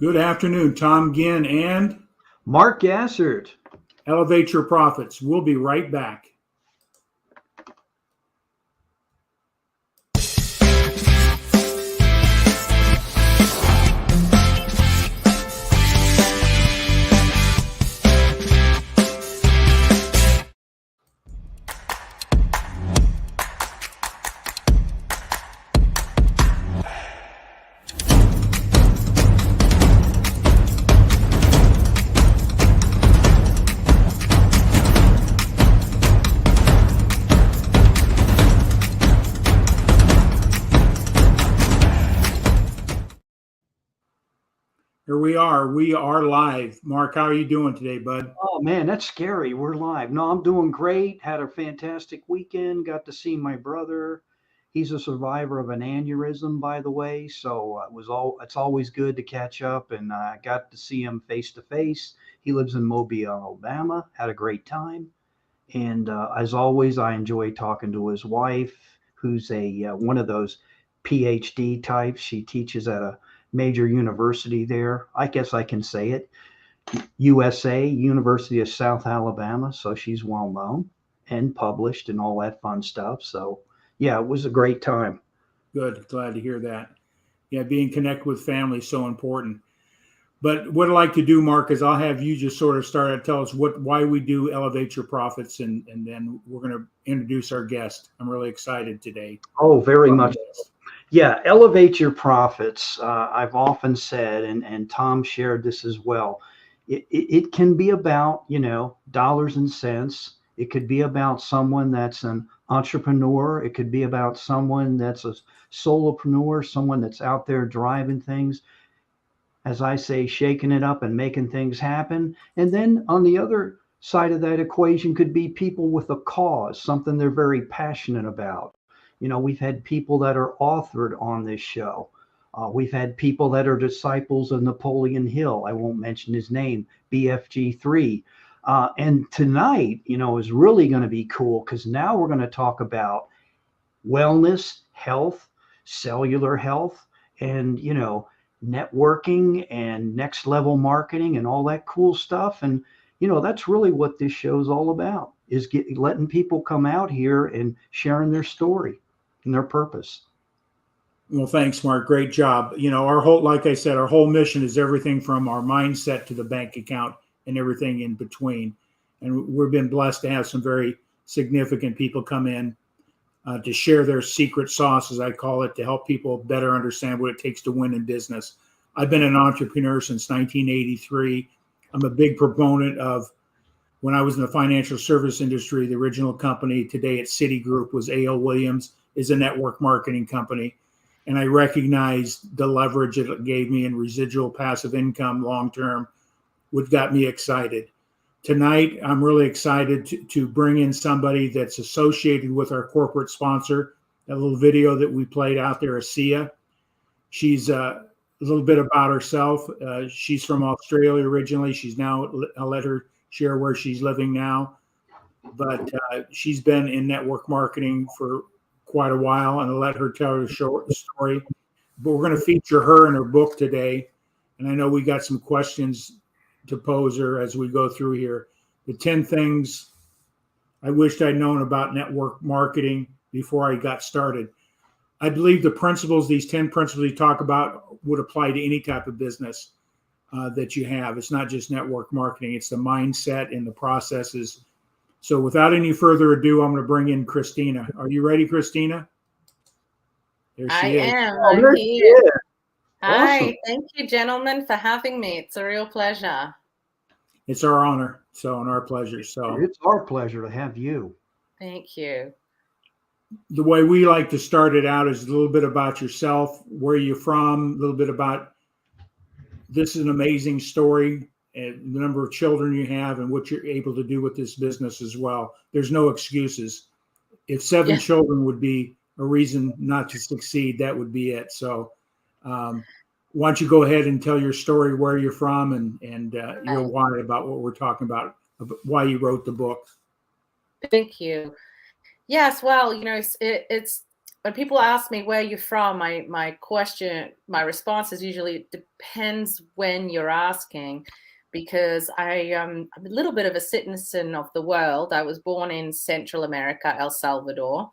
Good afternoon, Tom Ginn and Mark Gassert. Elevate Your Profits. We'll be right back. Here we are. We are live. Mark, how are you doing today, bud? Oh man, that's scary. We're live. No, I'm doing great. Had a fantastic weekend. Got to see my brother. He's a survivor of an aneurysm, by the way. So it's always good to catch up, and I got to see him face to face. He lives in Mobile, Alabama. Had a great time, and as always, I enjoy talking to his wife, who's a one of those PhD types. She teaches at a major university there. I guess I can say it. USA, University of South Alabama. So she's well known and published and all that fun stuff. So yeah, it was a great time. Good. Glad to hear that. Yeah, being connected with family is so important. But what I'd like to do, Mark, is I'll have you just sort of start to tell us why we do Elevate Your Profits, and then we're going to introduce our guest. I'm really excited today. Oh, very much. Yeah, Elevate Your Profits. I've often said, and Tom shared this as well. It can be about, dollars and cents. It could be about someone that's an entrepreneur. It could be about someone that's a solopreneur, someone that's out there driving things, as I say, shaking it up and making things happen. And then on the other side of that equation could be people with a cause, something they're very passionate about. We've had people that are authored on this show. We've had people that are disciples of Napoleon Hill. I won't mention his name, BFG3. And tonight, is really going to be cool because now we're going to talk about wellness, health, cellular health, and, networking and next level marketing and all that cool stuff. And, that's really what this show's all about, is letting people come out here and sharing their story and their purpose. Well, thanks, Mark. Great job. Like I said, our whole mission is everything from our mindset to the bank account and everything in between. And we've been blessed to have some very significant people come in to share their secret sauce, as I call it, to help people better understand what it takes to win in business. I've been an entrepreneur since 1983. I'm a big proponent of, when I was in the financial service industry, the original company today at Citigroup was A.L. Williams, is a network marketing company. And I recognized the leverage it gave me in residual passive income long-term, which got me excited. Tonight, I'm really excited to bring in somebody that's associated with our corporate sponsor. That little video that we played out there, Asia. She's a little bit about herself. She's from Australia originally. She's now, I'll let her share where she's living now. But she's been in network marketing for quite a while, and I'll let her tell her short story. But we're going to feature her in her book today. And I know we got some questions to pose her as we go through here. The 10 things I wished I'd known about network marketing before I got started. I believe these 10 principles you talk about would apply to any type of business that you have. It's not just network marketing. It's the mindset and the processes. So without any further ado, I'm going to bring in Cristina. Are you ready, Cristina? There she is. I'm here. Hi, awesome. Thank you, gentlemen, for having me. It's a real pleasure. It's our honor, and our pleasure. So it's our pleasure to have you. Thank you. The way we like to start it out is a little bit about yourself, where you're from, a little bit about, this is an amazing story, and the number of children you have and what you're able to do with this business as well. There's no excuses. If 7 children would be a reason not to succeed, that would be it. So why don't you go ahead and tell your story, where you're from, and your why about what we're talking about why you wrote the book. Thank you. Yes, well, it's when people ask me where you're from, my response is usually it depends when you're asking, because I'm a little bit of a citizen of the world. I was born in Central America, El Salvador.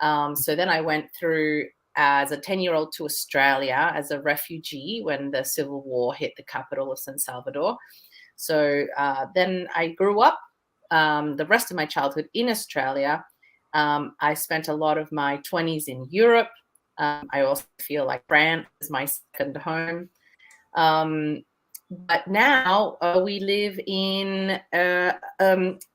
So then I went through as a 10-year-old to Australia as a refugee when the Civil War hit the capital of San Salvador. So then I grew up the rest of my childhood in Australia. I spent a lot of my 20s in Europe. I also feel like France is my second home. But now we live in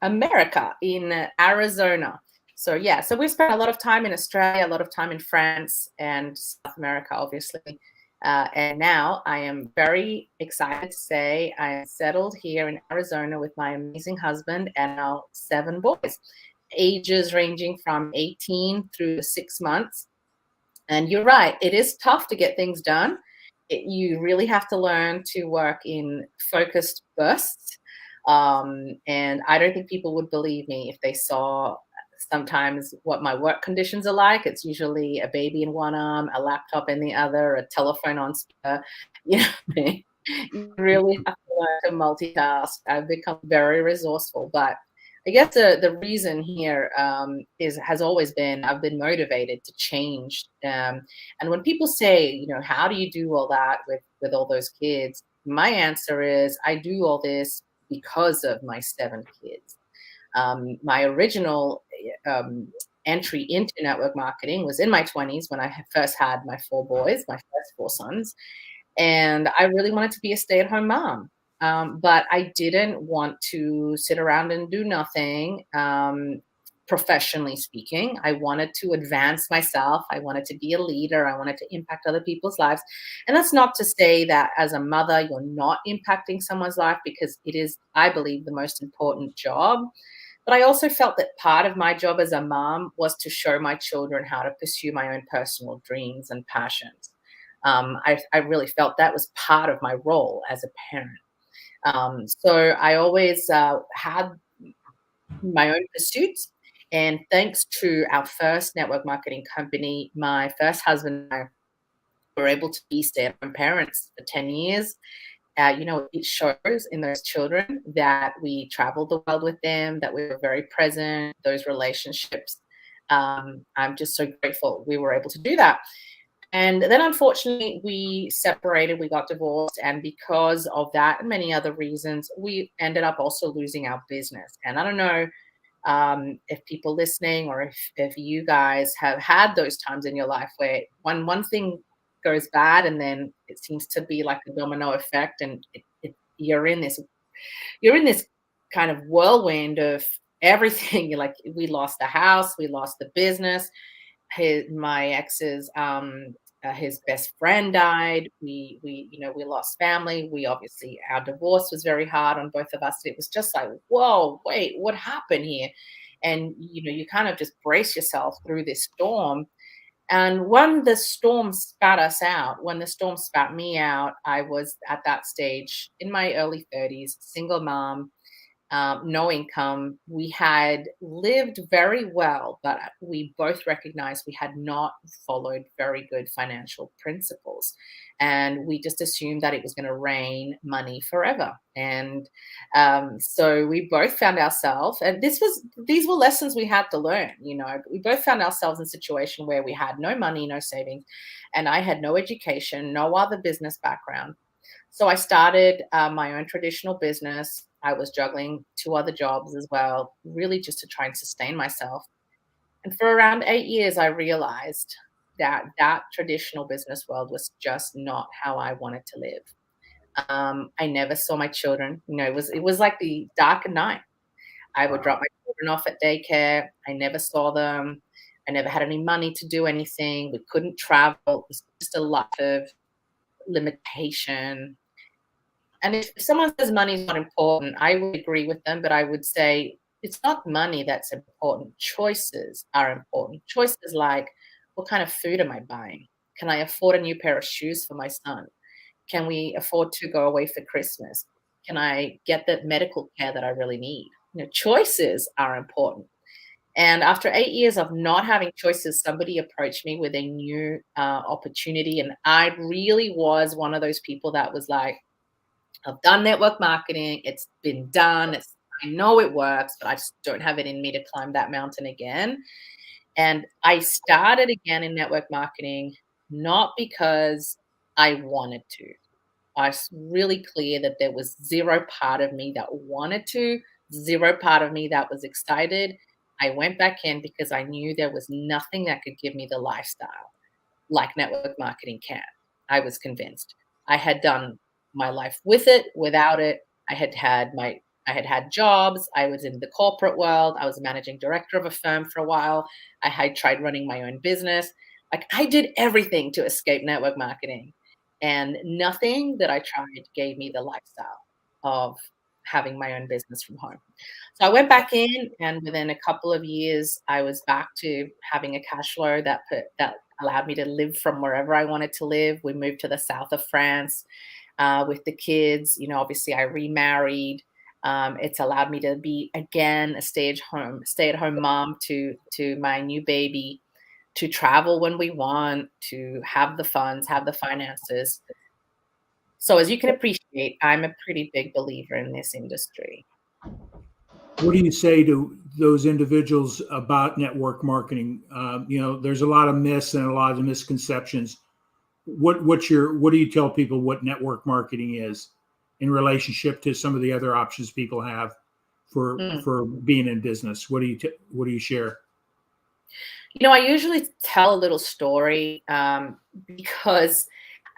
America, in Arizona. So yeah, so we've spent a lot of time in Australia, a lot of time in France and South America, obviously. And now I am very excited to say I am settled here in Arizona with my amazing husband and our 7 boys, ages ranging from 18 through 6 months. And you're right, it is tough to get things done. You really have to learn to work in focused bursts. And I don't think people would believe me if they saw sometimes what my work conditions are like. It's usually a baby in one arm, a laptop in the other, a telephone on speaker. You know, you really have to learn to multitask. I've become very resourceful, but I guess the reason here has always been I've been motivated to change. And when people say, you know, how do you do all that with all those kids? My answer is I do all this because of my 7 kids. My original entry into network marketing was in my 20s when I first had my 4 boys, my first 4 sons. And I really wanted to be a stay-at-home mom. But I didn't want to sit around and do nothing, professionally speaking. I wanted to advance myself. I wanted to be a leader. I wanted to impact other people's lives. And that's not to say that as a mother, you're not impacting someone's life, because it is, I believe, the most important job. But I also felt that part of my job as a mom was to show my children how to pursue my own personal dreams and passions. I really felt that was part of my role as a parent. So I always had my own pursuits. And thanks to our first network marketing company, my first husband and I were able to be stay-at-home parents for 10 years. You know, it shows in those children that we traveled the world with them, that we were very present, those relationships. I'm just so grateful we were able to do that. And then unfortunately, we separated, we got divorced. And because of that and many other reasons, we ended up also losing our business. And I don't know if people listening or if you guys have had those times in your life where one thing goes bad and then it seems to be like a domino effect, and you're in this kind of whirlwind of everything. You're like, we lost the house, we lost the business. My ex's his best friend died. We lost family. We obviously, our divorce was very hard on both of us. It was just like, whoa, wait, what happened here? And you kind of just brace yourself through this storm. And when the storm spat us out, when the storm spat me out, I was at that stage in my early 30s, single mom, no income. We had lived very well, but we both recognized we had not followed very good financial principles. And we just assumed that it was going to rain money forever. And so we both found ourselves, and these were lessons we had to learn. We both found ourselves in a situation where we had no money, no savings, and I had no education, no other business background. So I started my own traditional business. I was juggling 2 other jobs as well, really just to try and sustain myself. And for around 8 years, I realized that traditional business world was just not how I wanted to live. I never saw my children. It was like the dark of night. I would drop my children off at daycare. I never saw them. I never had any money to do anything. We couldn't travel. It was just a lot of limitation. And if someone says money is not important, I would agree with them, but I would say it's not money that's important. Choices are important. Choices like, what kind of food am I buying? Can I afford a new pair of shoes for my son? Can we afford to go away for Christmas? Can I get the medical care that I really need? Choices are important. And after 8 years of not having choices, somebody approached me with a new opportunity. And I really was one of those people that was like, I've done network marketing. It's been done. I know it works, but I just don't have it in me to climb that mountain again. And I started again in network marketing, not because I wanted to. I was really clear that there was zero part of me that wanted to, zero part of me that was excited. I went back in because I knew there was nothing that could give me the lifestyle like network marketing can. I was convinced. I had done my life with it, without it. I had had jobs. I was in the corporate world. I was a managing director of a firm for a while. I had tried running my own business. Like I did everything to escape network marketing. And nothing that I tried gave me the lifestyle of having my own business from home. So I went back in, and within a couple of years, I was back to having a cash flow that allowed me to live from wherever I wanted to live. We moved to the south of France with the kids. You know, obviously, I remarried. It's allowed me to be again a stay-at-home mom to my new baby, to travel when we want, to have the funds, have the finances. So as you can appreciate, I'm a pretty big believer in this industry. What do you say to those individuals about network marketing? You know, there's a lot of myths and a lot of misconceptions. What do you tell people what network marketing is in relationship to some of the other options people have for being in business? What do you share? You know, I usually tell a little story because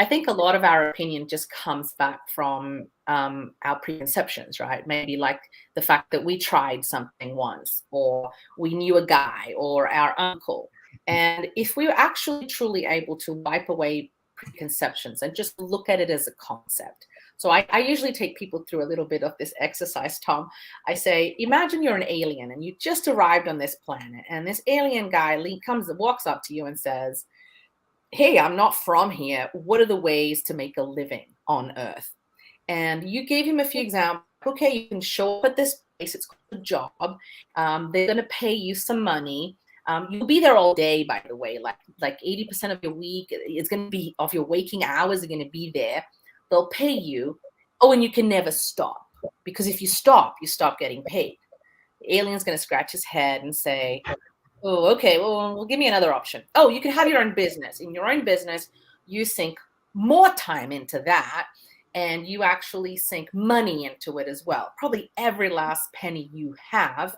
I think a lot of our opinion just comes back from our preconceptions, right? Maybe like the fact that we tried something once, or we knew a guy, or our uncle. And if we were actually truly able to wipe away preconceptions and just look at it as a concept. So I usually take people through a little bit of this exercise, Tom. I say, imagine you're an alien and you just arrived on this planet, and this alien guy walks up to you and says, hey, I'm not from here. What are the ways to make a living on Earth? And you gave him a few examples. Okay, you can show up at this place. It's called a job. They're going to pay you some money. You'll be there all day, by the way. Like 80% of your week is going to be of your waking hours are going to be there. They'll pay you. Oh, and you can never stop, because if you stop getting paid. The alien's going to scratch his head and say, oh, okay, well, give me another option. Oh, you can have your own business. In your own business, you sink more time into that, and you actually sink money into it as well. Probably every last penny you have.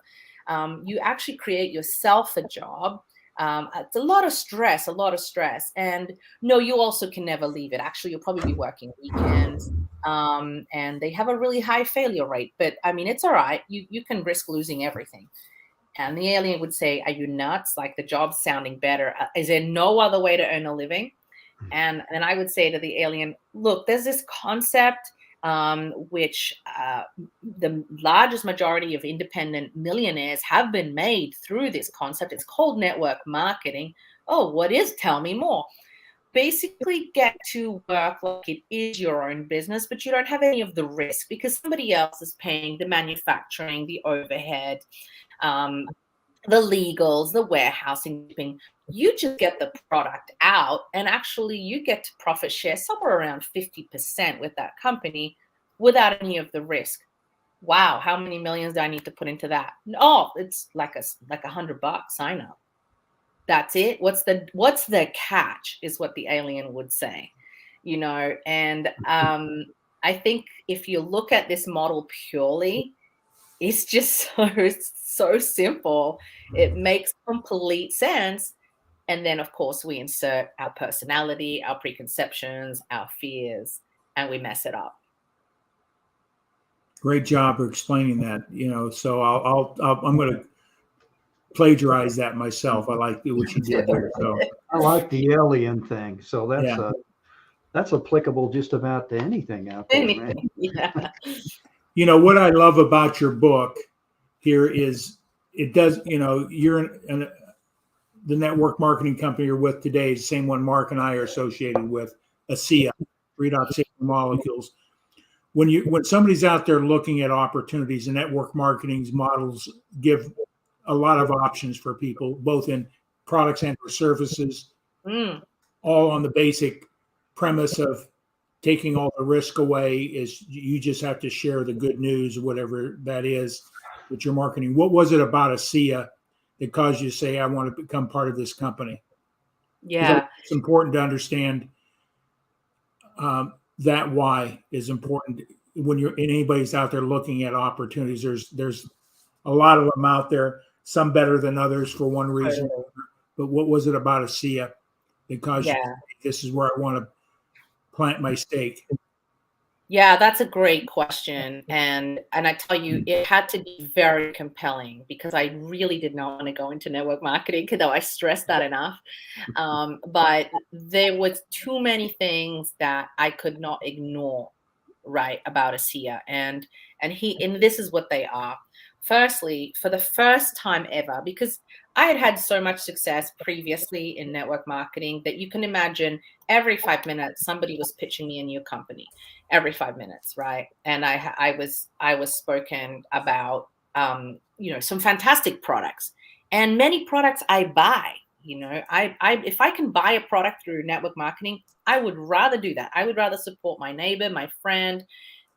You actually create yourself a job. It's a lot of stress. And no, you also can never leave it. Actually, you'll probably be working weekends. And they have a really high failure rate. But I mean, it's all right. You can risk losing everything. And the alien would say, are you nuts? Like, the job's sounding better. Is there no other way to earn a living? And then I would say to the alien, look, there's this concept which the largest majority of independent millionaires have been made through this concept. It's called network marketing. Oh, what is? Tell me more. Basically get to work like it is your own business, but you don't have any of the risk because somebody else is paying the manufacturing, the overhead, the legals, the warehousing. You just get the product out, and actually you get to profit share somewhere around 50% with that company without any of the risk. Wow, how many millions do I need to put into that? Oh, it's like $100 sign up. That's it. What's the catch is what the alien would say, you know. And I think if you look at this model purely, it's just so simple. It makes complete sense. And then, of course, we insert our personality, our preconceptions, our fears, and we mess it up. Great job of explaining that. You know, so I'm going to plagiarize that myself. I like what you did there. So I like the alien thing. So yeah. That's applicable just about to anything out there, man. Yeah. You know, what I love about your book here is it does, you know, the network marketing company you're with today is the same one Mark and I are associated with, ASEA, redox signal molecules. When somebody's out there looking at opportunities, and network marketing's models give a lot of options for people, both in products and for services, Mm. all on the basic premise of taking all the risk away. Is you just have to share the good news, whatever that is, with your marketing. What was it about ASEA that caused you to say, I want to become part of this company? Yeah. It's important to understand that why is important when anybody's out there looking at opportunities. There's a lot of them out there, some better than others for one reason. But what was it about ASEA that caused you to say, this is where I want to plant my stake? Yeah, that's a great question. And I tell you, it had to be very compelling because I really did not want to go into network marketing, though I stressed that enough. But there was too many things that I could not ignore, right, about ASEA. And this is what they are. Firstly, for the first time ever, because I had had so much success previously in network marketing that you can imagine every 5 minutes somebody was pitching me a new company, every 5 minutes, right? And I was spoken about, some fantastic products, and many products I buy. I if I can buy a product through network marketing, I would rather do that. I would rather support my neighbor, my friend,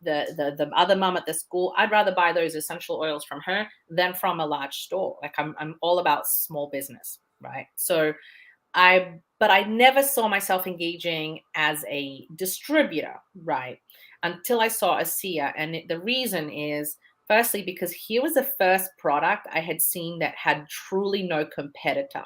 the other mom at the school. I'd rather buy those essential oils from her than from a large store. Like I'm all about small business, right? But I never saw myself engaging as a distributor, right? Until I saw ASEA. And the reason is, firstly, because here was the first product I had seen that had truly no competitor.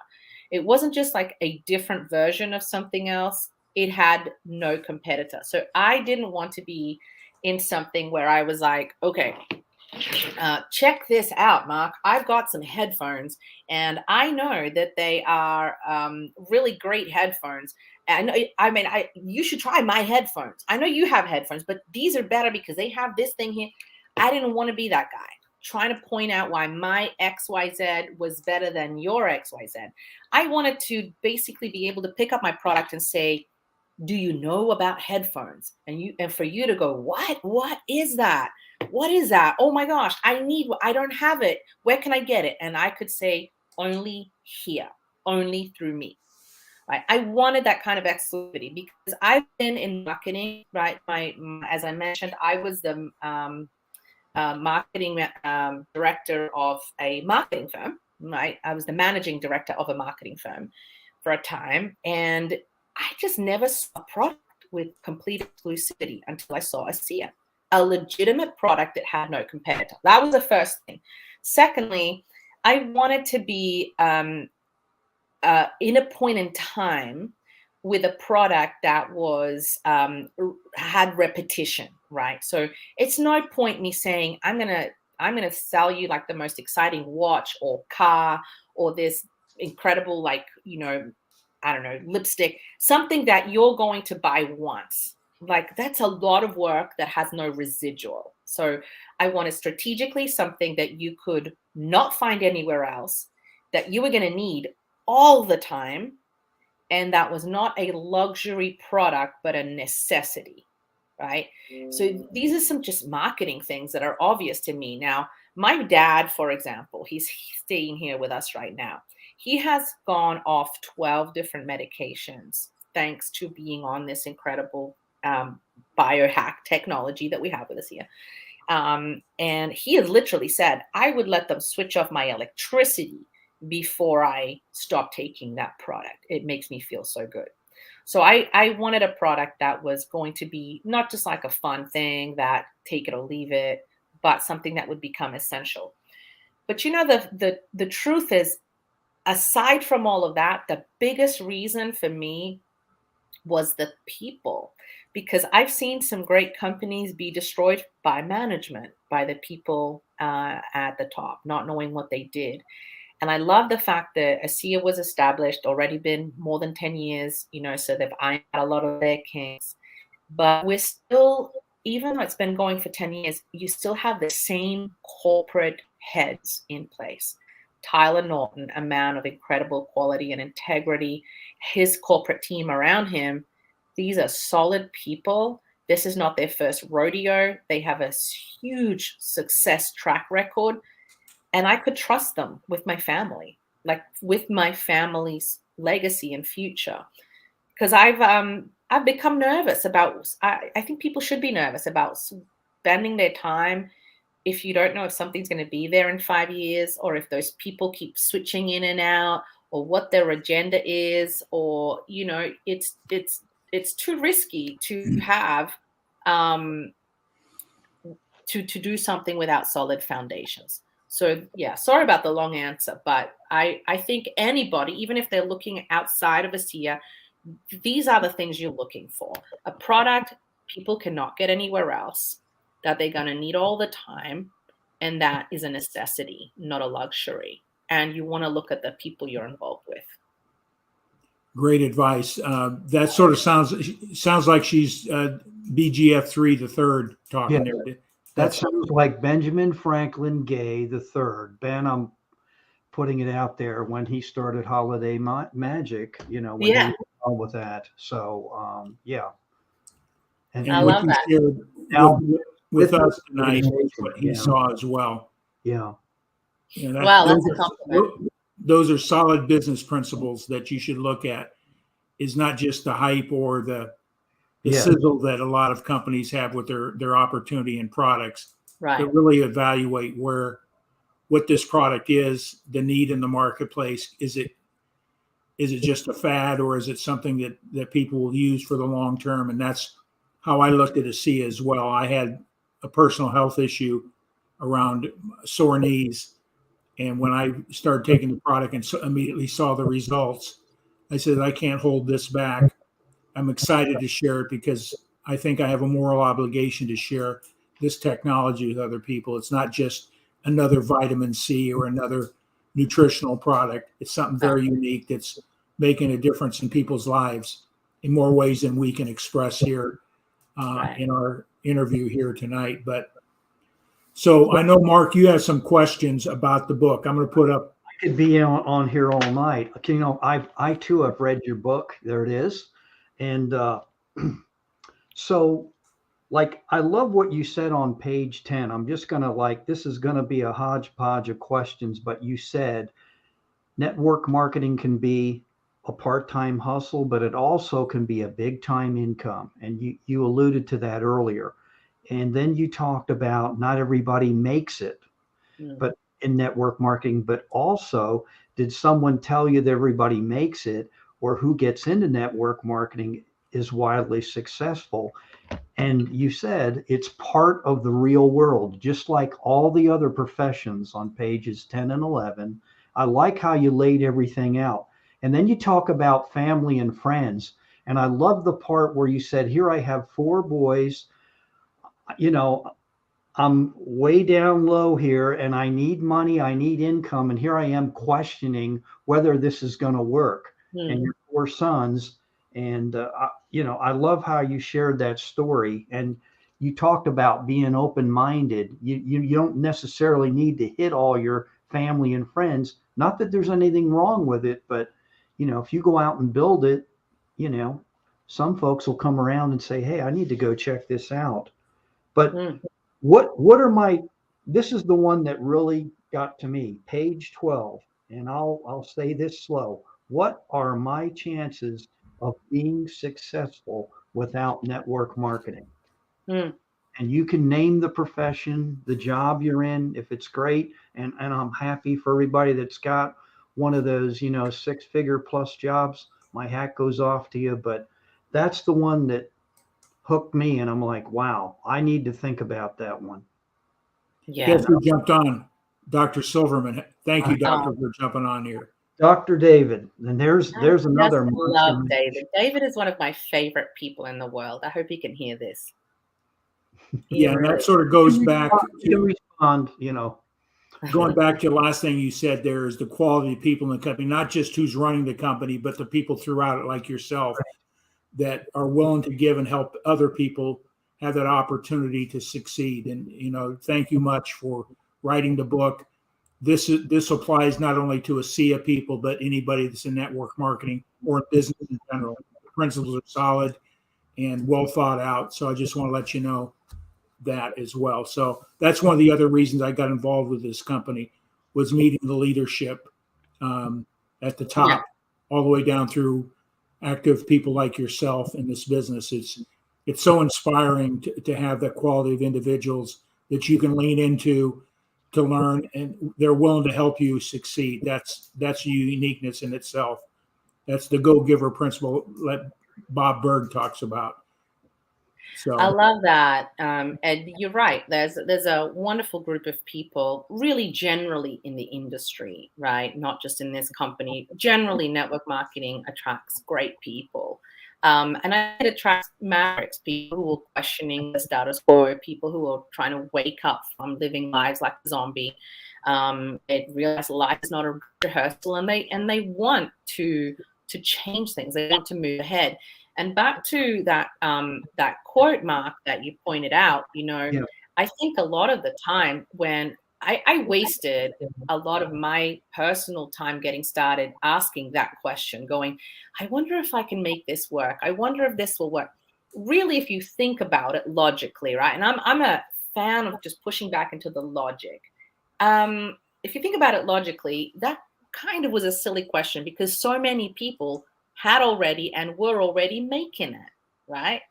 It wasn't just like a different version of something else. It had no competitor. So I didn't want to be in something where I was like, okay, check this out, Mark. I've got some headphones, and I know that they are really great headphones. And you should try my headphones. I know you have headphones, but these are better because they have this thing here. I didn't want to be that guy trying to point out why my XYZ was better than your XYZ. I wanted to basically be able to pick up my product and say, do you know about headphones? And for you to go, what is that? What is that? Oh my gosh, I don't have it. Where can I get it? And I could say, only here, only through me. Right? I wanted that kind of exclusivity because I've been in marketing, right? As I mentioned, I was the marketing director of a marketing firm, right? I was the managing director of a marketing firm for a time. And I just never saw a product with complete exclusivity until I saw ASEA, a legitimate product that had no competitor. That was the first thing. Secondly, I wanted to be in a point in time with a product that was had repetition, right? So it's no point me saying I'm gonna sell you like the most exciting watch or car or this incredible, like, I don't know, lipstick, something that you're going to buy once. Like, that's a lot of work that has no residual. So I wanted strategically something that you could not find anywhere else, that you were going to need all the time, and that was not a luxury product, but a necessity, right? So these are some just marketing things that are obvious to me. Now, my dad, for example, he's staying here with us right now. He has gone off 12 different medications thanks to being on this incredible biohack technology that we have with us here. And he has literally said, I would let them switch off my electricity before I stop taking that product. It makes me feel so good. So I wanted a product that was going to be not just like a fun thing that take it or leave it, but something that would become essential. But the truth is, aside from all of that, the biggest reason for me was the people, because I've seen some great companies be destroyed by management, by the people at the top, not knowing what they did. And I love the fact that ASEA was established, already been more than 10 years, so they've ironed out a lot of their kinks. But we're still, even though it's been going for 10 years, you still have the same corporate heads in place. Tyler Norton, a man of incredible quality and integrity, his corporate team around him, these are solid people. This is not their first rodeo. They have a huge success track record. and I could trust them with my family, like with my family's legacy and future. Because I've become nervous about. I think people should be nervous about spending their time if you don't know if something's going to be there in 5 years, or if those people keep switching in and out, or what their agenda is, or it's too risky to have to do something without solid foundations. So yeah, sorry about the long answer, but I think anybody, even if they're looking outside of ASEA, these are the things you're looking for. A product people cannot get anywhere else, that they're going to need all the time, and that is a necessity, not a luxury. And you want to look at the people you're involved with. Great advice. That sort of sounds like she's BGF3 the third talking there. That sounds like Benjamin Franklin Gay the third. Ben, I'm putting it out there, when he started Holiday Magic, when he was on with that. So yeah. And I love that. Now, with us tonight, what he saw as well. Yeah. Wow, that's a compliment. Those are solid business principles that you should look at. Is not just the hype or the sizzle that a lot of companies have with their opportunity and products, right? But really evaluate what this product is, the need in the marketplace. Is it just a fad, or is it something that people will use for the long term? And that's how I looked at ASEA as well. I had a personal health issue around sore knees, and when I started taking the product and immediately saw the results, I said, I can't hold this back. I'm excited to share it because I think I have a moral obligation to share this technology with other people. It's not just another vitamin C or another nutritional product. It's something very unique that's making a difference in people's lives in more ways than we can express here in our interview here tonight. But so I know, Mark, you have some questions about the book. I'm going to put up. I could be on here all night. I too have read your book. There it is. And so, like, I love what you said on page 10. I'm just going to this is going to be a hodgepodge of questions, but you said network marketing can be a part-time hustle, but it also can be a big-time income. And you alluded to that earlier. And then you talked about not everybody makes it, but in network marketing, but also, did someone tell you that everybody makes it, or who gets into network marketing is wildly successful? And you said it's part of the real world, just like all the other professions on pages 10 and 11. I like how you laid everything out. And then you talk about family and friends. And I love the part where you said, here I have 4 boys, I'm way down low here, and I need money, I need income. And here I am questioning whether this is going to work. And your 4 sons. And, I love how you shared that story. And you talked about being open-minded. You don't necessarily need to hit all your family and friends. Not that there's anything wrong with it, but, if you go out and build it, some folks will come around and say, hey, I need to go check this out. But what are this is the one that really got to me, page 12, and I'll say this slow. What are my chances of being successful without network marketing? And you can name the profession, the job you're in, if it's great. And I'm happy for everybody that's got one of those, 6-figure plus jobs. My hat goes off to you, but that's the one that hooked me. And I'm like, wow, I need to think about that one. Yeah. Guess who jumped on? Dr. Silverman. Thank you, Doctor, for jumping on here. Dr. David. And there's another. I love David. David is one of my favorite people in the world. I hope he can hear this. And that sort of goes back to respond, going back to the last thing you said there is the quality of people in the company, not just who's running the company, but the people throughout it, like yourself, that are willing to give and help other people have that opportunity to succeed. And, thank you much for writing the book. This applies not only to ASEA people, but anybody that's in network marketing or in business in general. The principles are solid and well thought out. So I just want to let you know that as well. So that's one of the other reasons I got involved with this company. was meeting the leadership at the top, all the way down through active people like yourself in this business. It's so inspiring to have that quality of individuals that you can lean into to learn, and they're willing to help you succeed. That's a uniqueness in itself. That's the go-giver principle that Bob Berg talks about. So I love that. And you're right. There's a wonderful group of people, really generally in the industry, right? Not just in this company. Generally, network marketing attracts great people. And it attracts mavericks, people who are questioning the status quo, people who are trying to wake up from living lives like a zombie. They realize life is not a rehearsal, and they want to change things. They want to move ahead. And back to that that quote, Mark, that you pointed out, I think a lot of the time when I wasted a lot of my personal time getting started asking that question, going, I wonder if I can make this work. I wonder if this will work. Really, if you think about it logically, right? And I'm a fan of just pushing back into the logic. If you think about it logically, that kind of was a silly question because so many people had already and were already making it, right?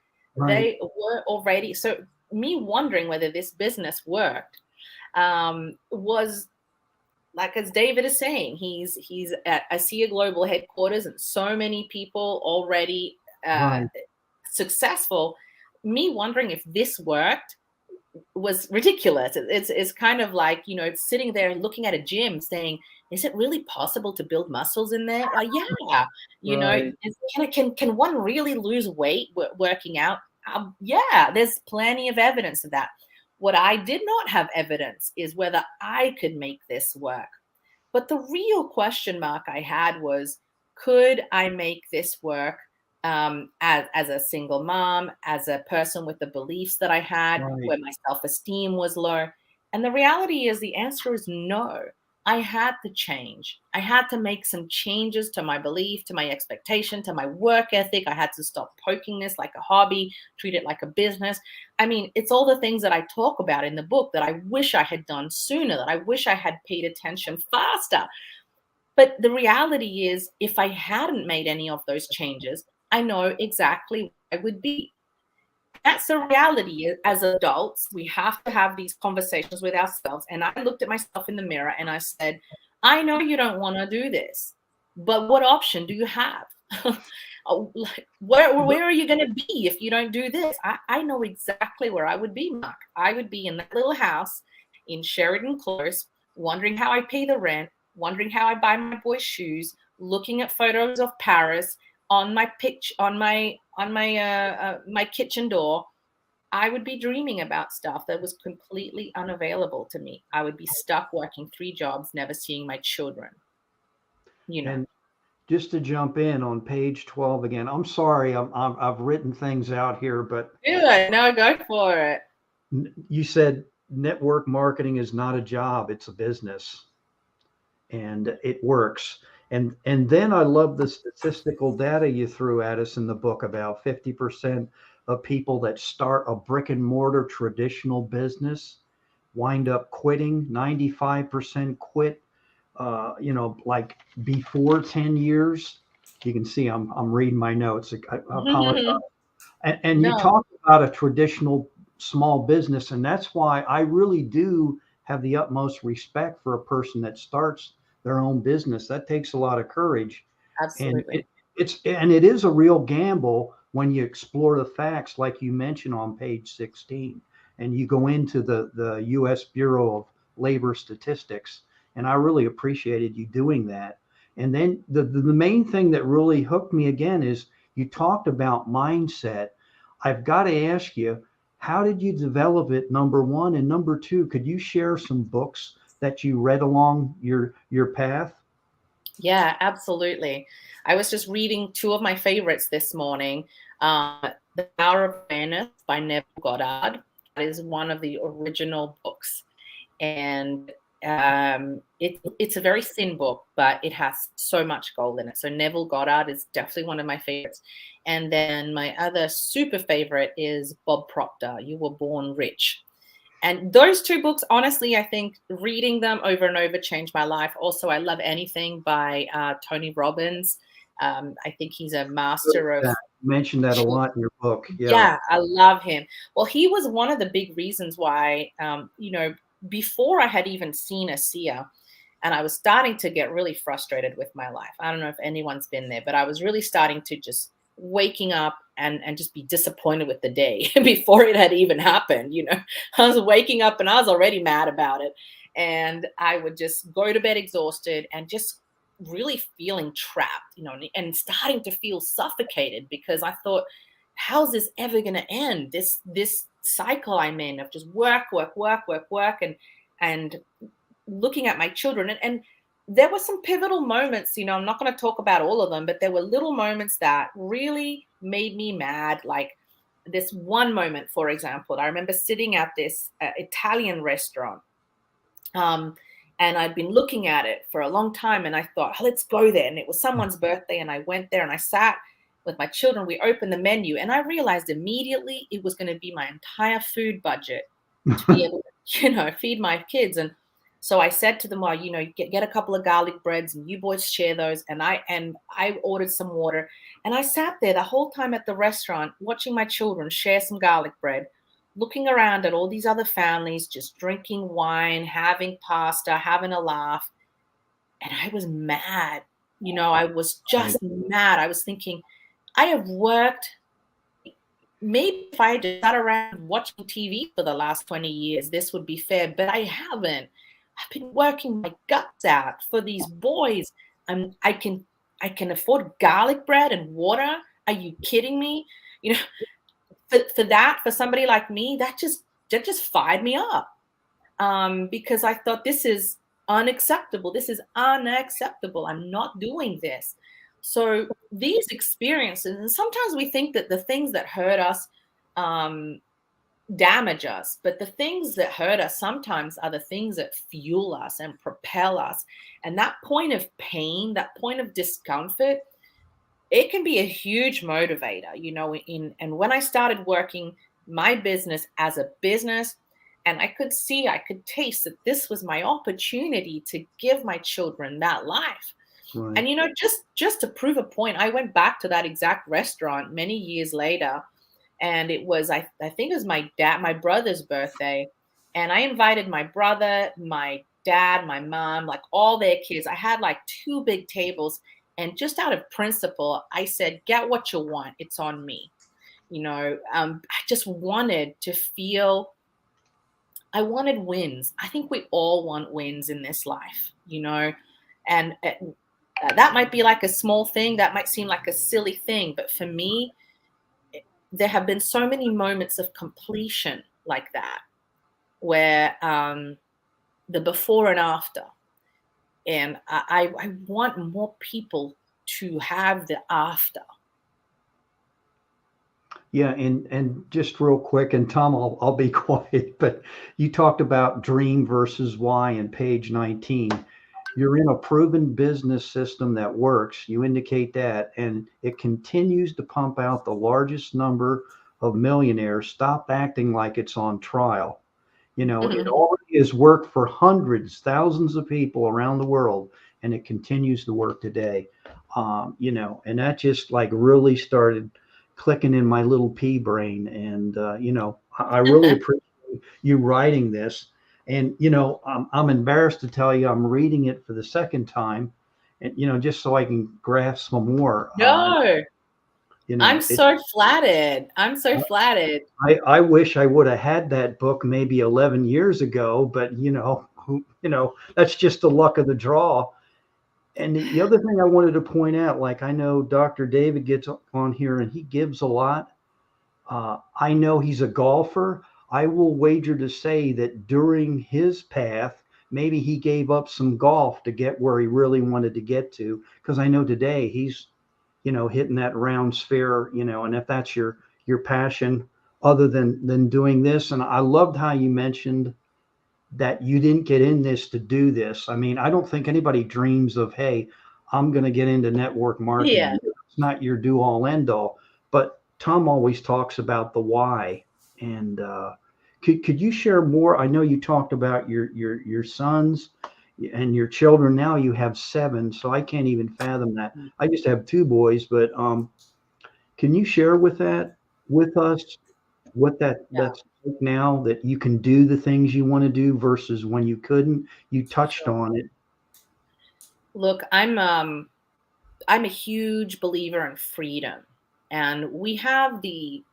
They were already. So me wondering whether this business worked was, like, as David is saying, he's at ASEA Global headquarters and so many people already successful. Me wondering if this worked was ridiculous. It's kind of like, it's sitting there looking at a gym saying, is it really possible to build muscles in there? Yeah. Can one really lose weight working out? Yeah, there's plenty of evidence of that. What I did not have evidence is whether I could make this work. But the real question mark I had was, could I make this work as a single mom, as a person with the beliefs that I had, where my self-esteem was low? And the reality is the answer is no. I had to change. I had to make some changes to my belief, to my expectation, to my work ethic. I had to stop poking this like a hobby, treat it like a business. I mean, it's all the things that I talk about in the book that I wish I had done sooner, that I wish I had paid attention faster. But the reality is, if I hadn't made any of those changes, I know exactly where I would be. That's a reality. As adults, we have to have these conversations with ourselves. And I looked at myself in the mirror and I said, I know you don't want to do this, but what option do you have? Where are you going to be if you don't do this? I know exactly where I would be, Mark. I would be in that little house in Sheridan Close, wondering how I pay the rent, wondering how I buy my boys' shoes, looking at photos of Paris on my my kitchen door. I would be dreaming about stuff that was completely unavailable to me. I would be stuck working 3 jobs, never seeing my children. And just to jump in on page 12 again, I'm sorry, I've written things out here, but no, go for it. You said network marketing is not a job; it's a business, and it works. And then I love the statistical data you threw at us in the book about 50% of people that start a brick and mortar traditional business wind up quitting. 95% quit, like before 10 years. You can see I'm reading my notes. I apologize. And you talk about a traditional small business, and that's why I really do have the utmost respect for a person that starts their own business. That takes a lot of courage. Absolutely. And it is a real gamble when you explore the facts, like you mentioned on page 16, and you go into the U.S. Bureau of Labor Statistics. And I really appreciated you doing that. And then the main thing that really hooked me again is you talked about mindset. I've got to ask you, how did you develop it, number one? And number two, could you share some books that you read along your path? Yeah, absolutely. I was just reading 2 of my favorites this morning. The Power of Awareness by Neville Goddard. That is one of the original books. And it's a very thin book, but it has so much gold in it. So Neville Goddard is definitely one of my favorites. And then my other super favorite is Bob Proctor, You Were Born Rich. And those two books, honestly, I think reading them over and over changed my life. Also, I love anything by Tony Robbins. I think he's a master of. You mentioned that a lot in your book. Yeah, I love him. Well, he was one of the big reasons why, before I had even seen a seer, and I was starting to get really frustrated with my life. I don't know if anyone's been there, but I was really starting to just waking up and just be disappointed with the day before it had even happened. I was waking up and I was already mad about it. And I would just go to bed exhausted and just really feeling trapped, and starting to feel suffocated because I thought, how's this ever going to end? This cycle I'm in of just work, and looking at my children. And there were some pivotal moments, I'm not going to talk about all of them, but there were little moments that really made me mad. Like this one moment, for example, I remember sitting at this Italian restaurant. And I'd been looking at it for a long time and I thought, oh, let's go there. And it was someone's birthday and I went there and I sat with my children. We opened the menu and I realized immediately it was going to be my entire food budget to be able to, feed my kids. And so I said to them, well, get a couple of garlic breads and you boys share those. And I ordered some water and I sat there the whole time at the restaurant watching my children share some garlic bread, looking around at all these other families, just drinking wine, having pasta, having a laugh. And I was mad. I was just mad. I was thinking, I have worked, maybe if I just sat around watching TV for the last 20 years, this would be fair, but I haven't. I've been working my guts out for these boys. I can afford garlic bread and water. Are you kidding me? For somebody like me, that just fired me up, because I thought this is unacceptable. This is unacceptable. I'm not doing this. So these experiences, and sometimes we think that the things that hurt us damage us, but the things that hurt us sometimes are the things that fuel us and propel us. And that point of pain, that point of discomfort, it can be a huge motivator, and when I started working my business as a business, and I could taste that this was my opportunity to give my children that life. Right. And, just to prove a point, I went back to that exact restaurant many years later, and it was, I think it was my brother's birthday. And I invited my brother, my dad, my mom, like all their kids. I had like 2 big tables. And just out of principle, I said, get what you want. It's on me. I just wanted to feel, I wanted wins. I think we all want wins in this life, and that might be like a small thing. That might seem like a silly thing. But for me, there have been so many moments of completion like that, where the before and after. And I want more people to have the after. Yeah, and just real quick, and Tom, I'll be quiet, but you talked about dream versus why in page 19. You're in a proven business system that works. You indicate that, and it continues to pump out the largest number of millionaires. Stop acting like it's on trial. It already has worked for hundreds, thousands of people around the world, and it continues to work today. And that just like really started clicking in my little pea brain. And, I really appreciate you writing this. And, I'm embarrassed to tell you, I'm reading it for the second time, and, just so I can grasp some more. No. I'm so flattered. I'm so flattered. I wish I would have had that book maybe 11 years ago, but that's just the luck of the draw. And the other thing I wanted to point out, like I know Dr. David gets on here and he gives a lot. I know he's a golfer. I will wager to say that during his path, maybe he gave up some golf to get where he really wanted to get to. Because I know today he's hitting that round sphere, and if that's your passion other than doing this. And I loved how you mentioned that you didn't get in this to do this. I mean, I don't think anybody dreams of, hey, I'm going to get into network marketing. Yeah. It's not your do all end all, but Tom always talks about the why. And Could you share more? I know you talked about your sons and your children. Now you have 7, so I can't even fathom that. I just have 2 boys, but can you share with us what Yeah. that's like now that you can do the things you want to do versus when you couldn't? You touched Sure. on it. Look, I'm a huge believer in freedom, and we have the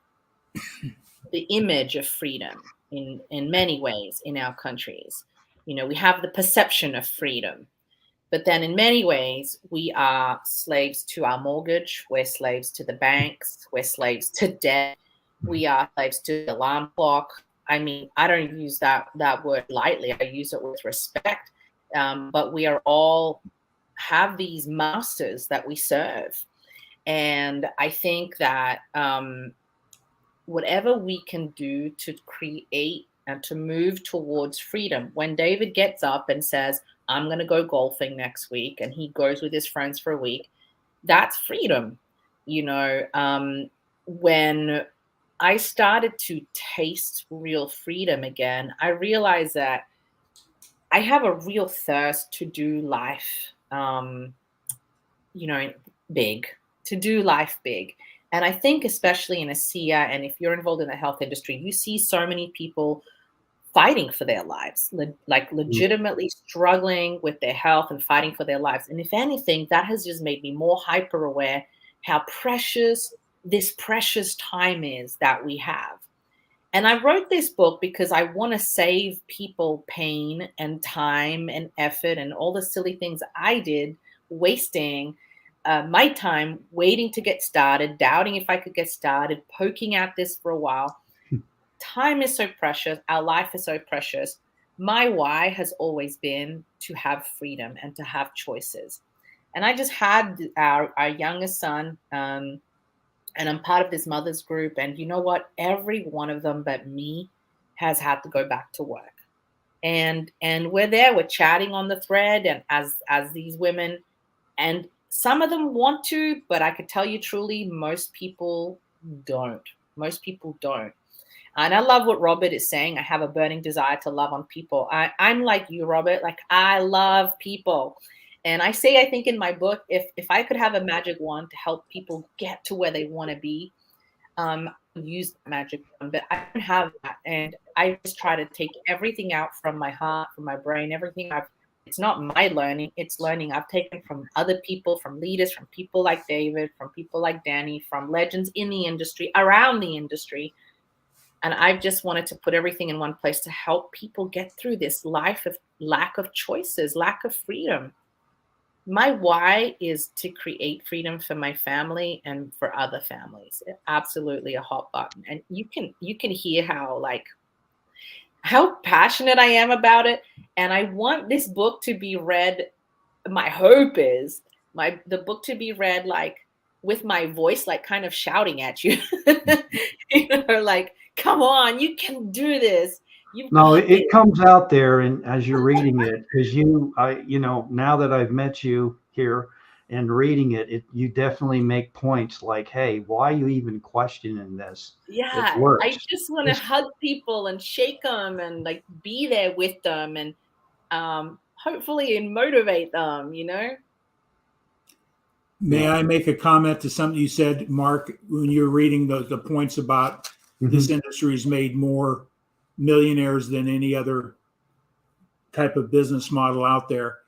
image of freedom in many ways in our countries. You know, we have the perception of freedom, but then in many ways we are slaves to our mortgage, we're slaves to the banks, we're slaves to debt, we are slaves to the alarm clock. I mean, I don't use that word lightly, I use it with respect. But we are all have these masters that we serve, and I think that whatever we can do to create and to move towards freedom. When David gets up and says, I'm going to go golfing next week, and he goes with his friends for a week, that's freedom. You know, when I started to taste real freedom again, I realized that I have a real thirst to do life, you know, big, to do life big. And I think, especially in ASEA, and if you're involved in the health industry, you see so many people fighting for their lives, like legitimately struggling with their health and fighting for their lives. And if anything, that has just made me more hyper aware how precious this precious time is that we have. And I wrote this book because I want to save people pain and time and effort and all the silly things I did, wasting my time waiting to get started, doubting if I could get started, poking at this for a while. Time is so precious. Our life is so precious. My why has always been to have freedom and to have choices. And I just had our youngest son, and I'm part of this mother's group. And you know what? Every one of them but me has had to go back to work. And we're there, we're chatting on the thread, and as these women, and some of them want to, but I could tell you truly, most people don't. Most people don't. And I love what Robert is saying. I have a burning desire to love on people. I'm like you, Robert. Like, I love people. And I say, I think in my book, if I could have a magic wand to help people get to where they want to be, I would use the magic wand. But I don't have that. And I just try to take everything out from my heart, from my brain, everything it's not my learning, it's learning I've taken from other people, from leaders, from people like David, from people like Danny, from legends in the industry, around the industry. And I just wanted to put everything in one place to help people get through this life of lack of choices, lack of freedom. My why is to create freedom for my family and for other families. Absolutely a hot button. And you can hear how passionate I am about it. And I want this book to be read. My hope is the book to be read like with my voice, like kind of shouting at you, you know, like, come on, you can do this. No, it comes out there, and as you're reading it, because now that I've met you here and reading it, you definitely make points like, hey, why are you even questioning this? It Yeah, I works. just want to hug people and shake them and like be there with them and hopefully and motivate them, you know? May I make a comment to something you said, Mark, when you're reading the points about this industry has made more millionaires than any other type of business model out there.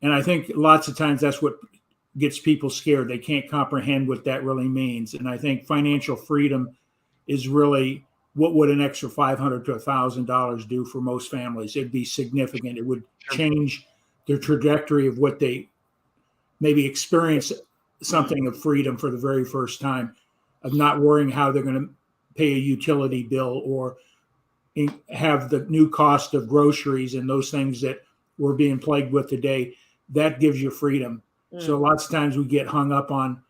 And I think lots of times that's what gets people scared. They can't comprehend what that really means. And I think financial freedom is really what would an extra $500 to $1,000 do for most families. It'd be significant. It would change the trajectory of what they maybe experience, something of freedom for the very first time, of not worrying how they're going to pay a utility bill or have the new cost of groceries and those things that we're being plagued with today. That gives you freedom. So lots of times we get hung up on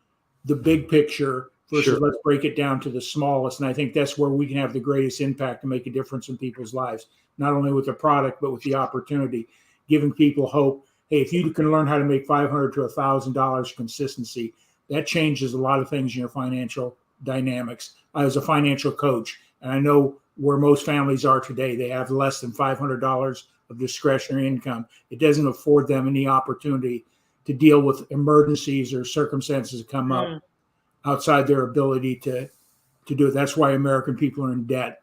the big picture versus let's break it down to the smallest. And I think that's where we can have the greatest impact to make a difference in people's lives, not only with the product, but with the opportunity, giving people hope. Hey, if you can learn how to make $500 to $1,000 consistency, that changes a lot of things in your financial dynamics. I was a financial coach, and I know where most families are today. They have less than $500 of discretionary income. It doesn't afford them any opportunity to deal with emergencies or circumstances that come up outside their ability to do it. That's why American people are in debt.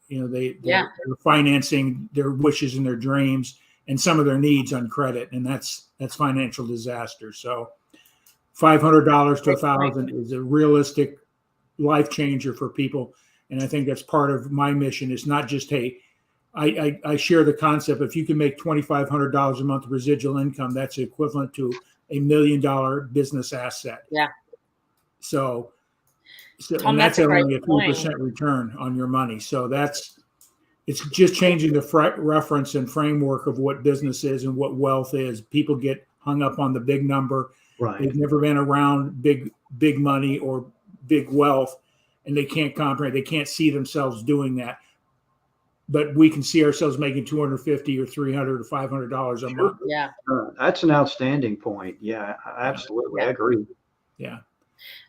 You know, they're financing their wishes and their dreams and some of their needs on credit, and that's financial disaster. So $500 to $1,000 is a realistic life changer for people. And I think that's part of my mission. It's not just, hey, I share the concept. If you can make $2,500 a month residual income, that's equivalent to $1 million business asset. Yeah. So Tom, and that's only a 3% 2% return on your money. So it's just changing the reference and framework of what business is and what wealth is. People get hung up on the big number. Right. They've never been around big money or big wealth, and they can't comprehend. They can't see themselves doing that. But we can see ourselves making $250 or $300 or $500 a month. Yeah. That's an outstanding point. Yeah, absolutely. Yeah. I agree. Yeah.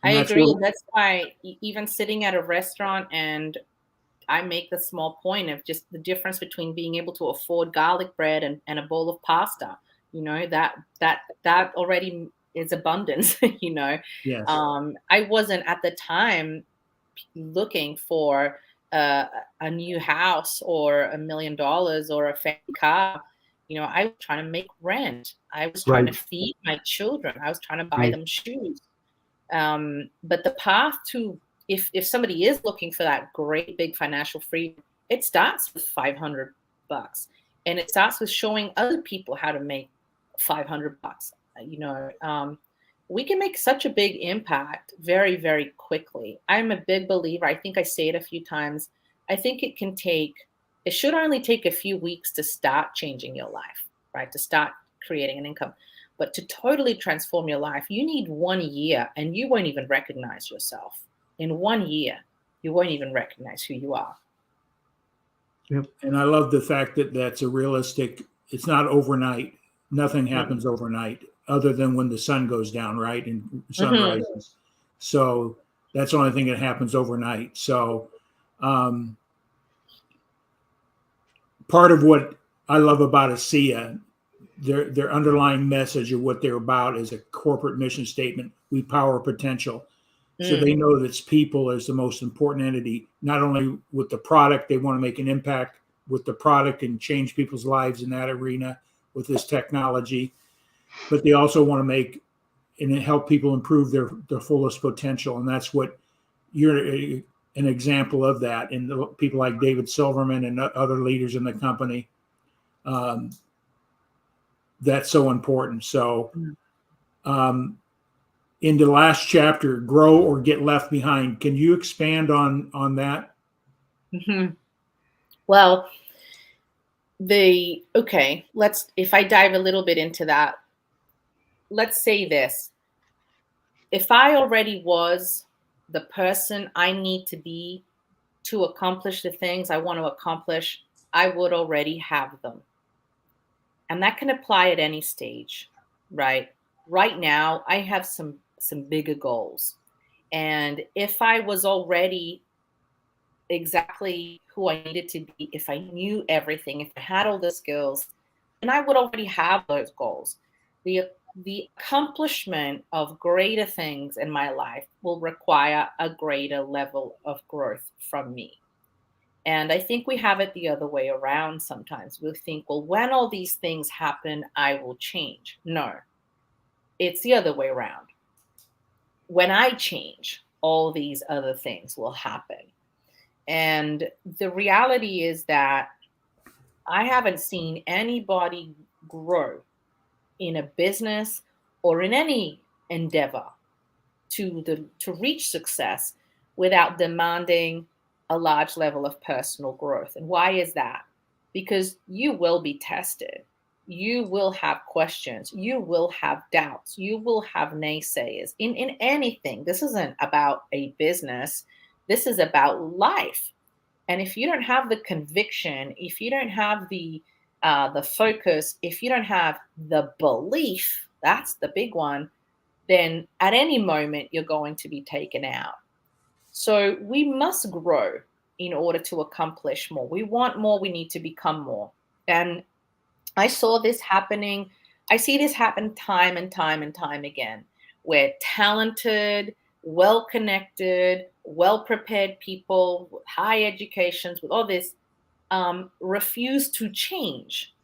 I agree. That's why even sitting at a restaurant, and I make the small point of just the difference between being able to afford garlic bread and a bowl of pasta. You know, that already is abundance, you know. Yes. I wasn't at the time looking for a new house or $1 million or a fancy car. You know, I was trying to make rent. I was trying to feed my children. I was trying to buy them shoes. But the path to, if somebody is looking for that great big financial freedom, it starts with $500, and it starts with showing other people how to make $500. You know, we can make such a big impact very, very quickly. I'm a big believer. I think I say it a few times. I think it should only take a few weeks to start changing your life, right? To start creating an income. But to totally transform your life, you need 1 year, and you won't even recognize yourself. In 1 year, you won't even recognize who you are. Yep. And I love the fact that that's a realistic, it's not overnight. Nothing happens overnight other than when the sun goes down, right? And sun rises. So that's the only thing that happens overnight. So part of what I love about ASEA, their underlying message of what they're about is a corporate mission statement. We power potential. So they know that people is the most important entity, not only with the product, they want to make an impact with the product and change people's lives in that arena with this technology, but they also want to make and help people improve their fullest potential. And that's what you're an example of that. And people like David Silverman and other leaders in the company, that's so important. So in the last chapter, grow or get left behind. Can you expand on that? Well, if I dive a little bit into that, let's say this. If I already was the person I need to be to accomplish the things I want to accomplish, I would already have them. And that can apply at any stage, right? Right now, I have some bigger goals. And if I was already exactly who I needed to be, if I knew everything, if I had all the skills, then I would already have those goals. The accomplishment of greater things in my life will require a greater level of growth from me. And I think we have it the other way around sometimes. We think, well, when all these things happen, I will change. No, it's the other way around. When I change, all these other things will happen. And the reality is that I haven't seen anybody grow in a business or in any endeavor to reach success without demanding a large level of personal growth. And why is that? Because you will be tested. You will have questions. You will have doubts. You will have naysayers in anything. This isn't about a business. This is about life. And if you don't have the conviction, if you don't have the focus, if you don't have the belief, that's the big one, then at any moment you're going to be taken out. So we must grow in order to accomplish more. We want more, we need to become more. And I saw this happening. I see this happen time and time and time again, where talented, well-connected, well-prepared people with high educations, with all this, refuse to change.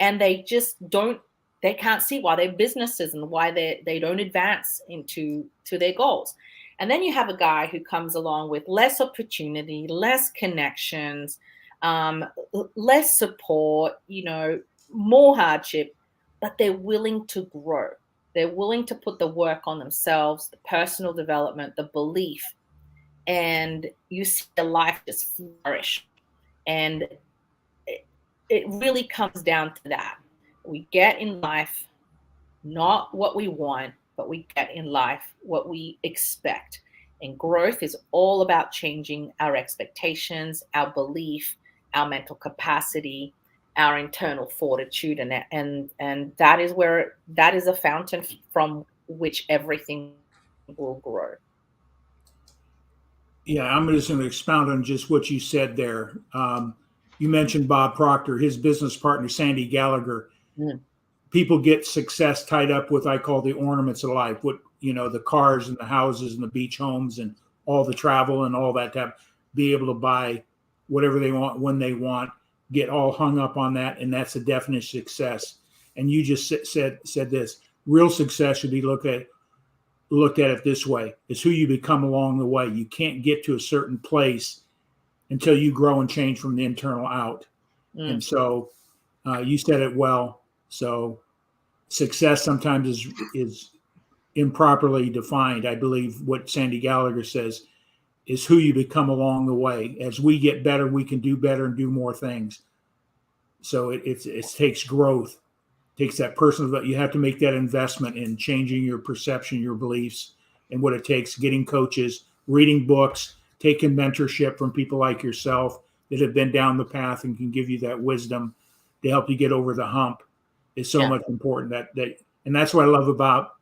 And they just don't, they can't see why their businesses and why they don't advance to their goals. And then you have a guy who comes along with less opportunity, less connections, less support, more hardship, but they're willing to grow. They're willing to put the work on themselves, the personal development, the belief, and you see their life just flourish. And it really comes down to that. We get in life not what we want, but we get in life what we expect. And growth is all about changing our expectations, our belief, our mental capacity, our internal fortitude, and that is a fountain from which everything will grow. Yeah, I'm just going to expound on just what you said there. You mentioned Bob Proctor, his business partner, Sandy Gallagher. Mm. People get success tied up with, I call the ornaments of life, what, the cars and the houses and the beach homes and all the travel and all that type, be able to buy whatever they want when they want, get all hung up on that. And that's a definite success. And you just said this, real success should be looked at it this way. It's who you become along the way. You can't get to a certain place until you grow and change from the internal out. Mm. And so you said it well. So success sometimes is improperly defined. I believe what Sandy Gallagher says is who you become along the way. As we get better, we can do better and do more things. So it takes growth, takes that personal, but you have to make that investment in changing your perception, your beliefs, and what it takes, getting coaches, reading books, taking mentorship from people like yourself that have been down the path and can give you that wisdom to help you get over the hump is so much important. And that's what I love about,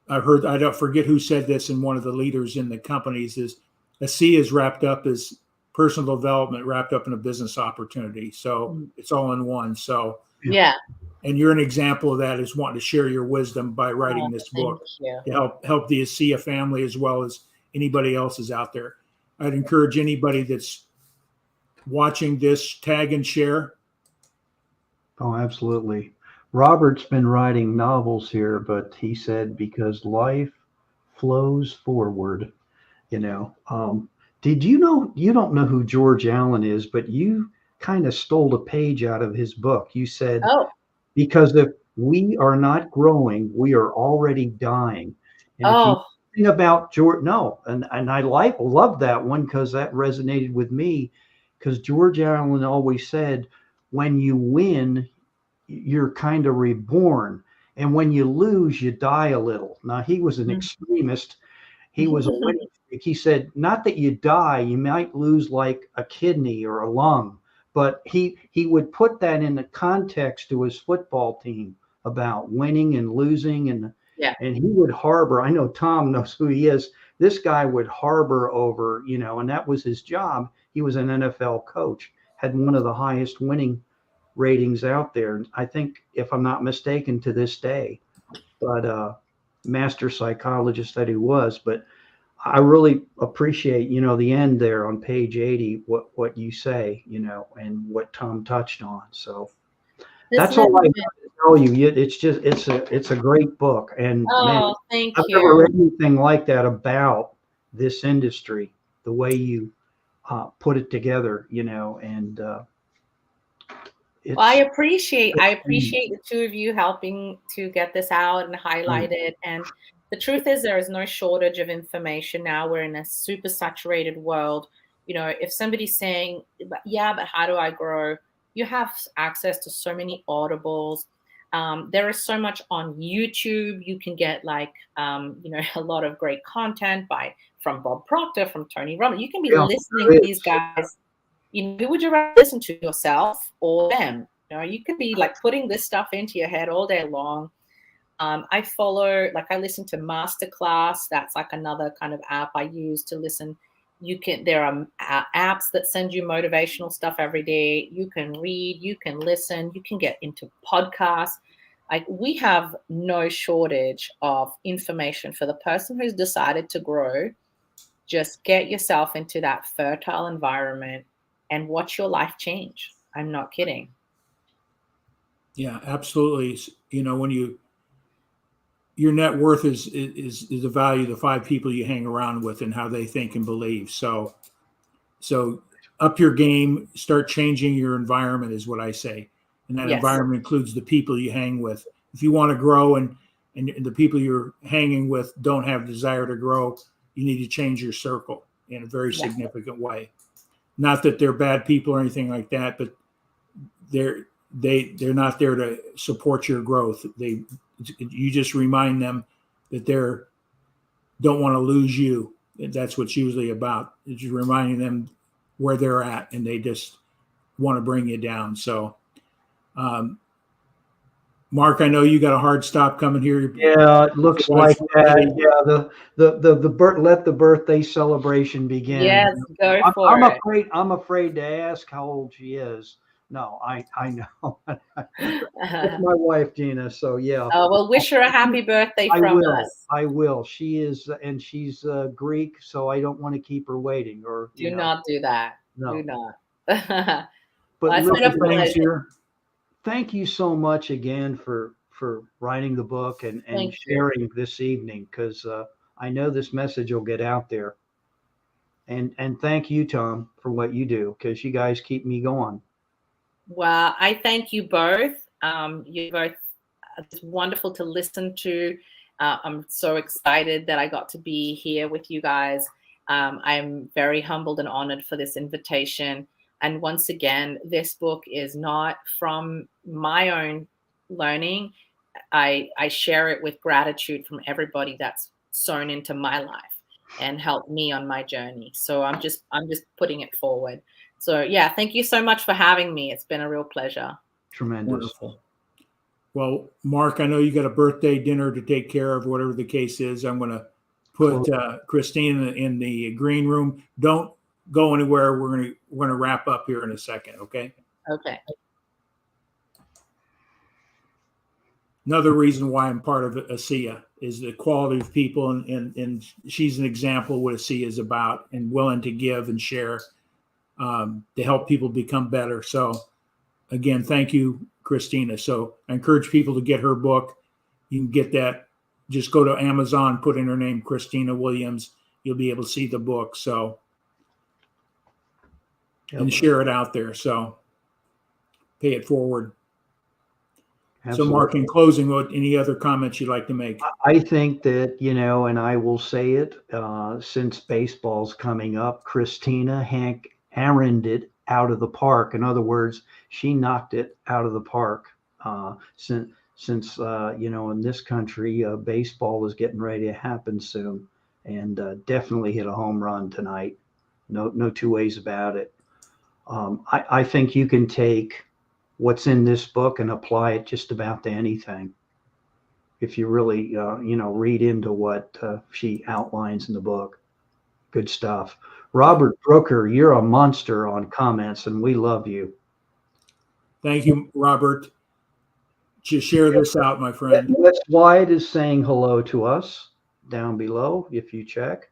I don't forget who said this, in one of the leaders in the companies, is a C is wrapped up as personal development wrapped up in a business opportunity. So it's all in one. So yeah. And you're an example of that, is wanting to share your wisdom by writing this book to help the ASEA family as well as anybody else is out there. I'd encourage anybody that's watching this, tag and share. Oh, absolutely. Robert's been writing novels here, but he said because life flows forward, Did you know, you don't know who George Allen is, but you kind of stole a page out of his book. You said, because if we are not growing, we are already dying. And if you think about George, and I love that one because that resonated with me, because George Allen always said, when you win, you're kind of reborn. And when you lose, you die a little. Now, he was an extremist. He was a winning streak. He said, not that you die, you might lose like a kidney or a lung, but he would put that in the context to his football team about winning and losing. And he would harbor, I know Tom knows who he is. This guy would harbor over, and that was his job. He was an NFL coach, had one of the highest winning ratings out there. I think, if I'm not mistaken, to this day, but master psychologist that he was. But I really appreciate, the end there on page 80, what you say, and what Tom touched on. So that's all I have to tell you. It's a great book. And man, I've never read anything like that about this industry, the way you put it together, and I appreciate the two of you helping to get this out and highlight it. And the truth is, there is no shortage of information now. We're in a super saturated world. If somebody's saying, but how do I grow? You have access to so many audibles. There is so much on YouTube. You can get a lot of great content from Bob Proctor, from Tony Robbins. You can be listening to these guys. Who would you rather listen to, yourself or them? You could be putting this stuff into your head all day long. I listen to Masterclass. That's another kind of app I use to listen. there are apps that send you motivational stuff every day. You can read, you can listen, you can get into podcasts. Like, we have no shortage of information for the person who's decided to grow. Just get yourself into that fertile environment and watch your life change. I'm not kidding. Yeah, absolutely. You know, when your net worth is the value of the 5 people you hang around with and how they think and believe. So up your game, start changing your environment is what I say. And that Yes. environment includes the people you hang with. If you want to grow and the people you're hanging with don't have desire to grow, you need to change your circle in a very significant way. Not that they're bad people or anything like that, but they're not there to support your growth. You just remind them that don't want to lose you. That's what's usually about. It's just reminding them where they're at, and they just want to bring you down. So, Mark, I know you got a hard stop coming here. Yeah, it looks like that. Yeah, let the birthday celebration begin. Yes, go for I'm it. I'm afraid to ask how old she is. No, I know. It's my wife, Gina. So yeah. Oh, well, wish her a happy birthday from us. I will. She is, and she's Greek, so I don't want to keep her waiting. Or Do not do that. No. Do not. But it's been a pleasure. Thank you so much again for writing the book and sharing this evening, because I know this message will get out there. And thank you, Tom, for what you do, because you guys keep me going. Well, I thank you both. You both, it's wonderful to listen to. I'm so excited that I got to be here with you guys. I'm very humbled and honored for this invitation. And once again, this book is not from my own learning. I share it with gratitude from everybody that's sown into my life and helped me on my journey. So I'm just putting it forward. So yeah, thank you so much for having me. It's been a real pleasure. Tremendous. Wonderful. Well, Mark, I know you got a birthday dinner to take care of, whatever the case is. I'm going to put Christine in the green room. Don't go anywhere. We're going to wrap up here in a second. Okay. Okay. Another reason why I'm part of ASEA is the quality of people, and she's an example of what ASEA is about, and willing to give and share to help people become better. So again, thank you, Cristina. So I encourage people to get her book. You can get that. Just go to Amazon, put in her name, Cristina Williams. You'll be able to see the book. So, and share it out there. So pay it forward. Absolutely. So Mark, in closing, any other comments you'd like to make? I think that, and I will say it, since baseball's coming up, Cristina hammered it out of the park. In other words, she knocked it out of the park. Since in this country, baseball is getting ready to happen soon, and definitely hit a home run tonight. No two ways about it. I think you can take what's in this book and apply it just about to anything, if you really read into what she outlines in the book. Good stuff. Robert Brooker, you're a monster on comments, and we love you. Thank you, Robert. Just share this out, my friend. Wes White is saying hello to us down below, if you check.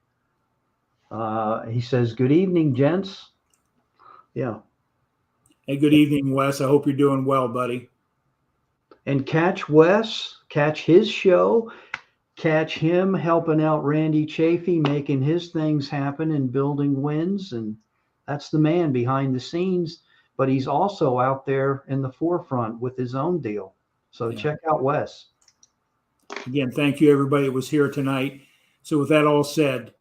He says, good evening, gents. Yeah. Hey, good evening, Wes. I hope you're doing well, buddy. And catch Wes, catch his show, catch him helping out Randy Chafee, making his things happen and building wins. And that's the man behind the scenes, but he's also out there in the forefront with his own deal. So check out Wes. Again, thank you, everybody that was here tonight. So with that all said,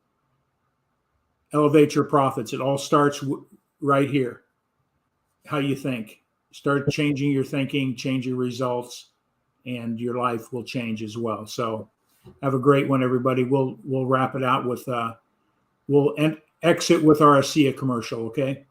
elevate your profits. It all starts right here. How you think. Start changing your thinking, change your results, and your life will change as well. So have a great one, everybody. We'll wrap it out with we'll exit with our ASEA commercial, okay?